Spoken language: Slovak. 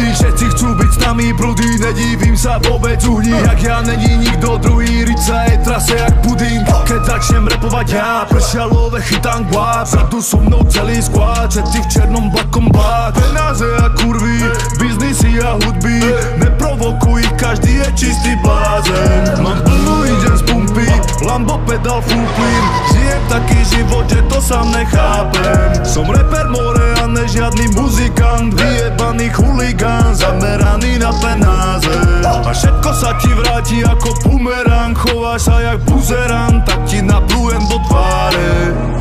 kurví. Všetci chcú byť s nami prudí, nedivím sa vôbec uhni. Jak ja není nikto druhý, rica je trase jak puding. Keď začnem repovať ja, pršialové chytám guá. Zadu so mnou celý squad, všetci v černom blakom blát. Penáze a kurví, biznisy a hudby, neprovokuj, každý je čistý blázen. Mám plnú iden z pumpy, Lambo pedal full plyn. Žijem taký život, že to sám nechápem. Som rapper more a ne žiadny muzikant, vyjebaný chuligán, zameraný na penáze. A všetko sa ti vráti ako bumerang, chováš sa jak buzerant, tak ti naplujem do tváre.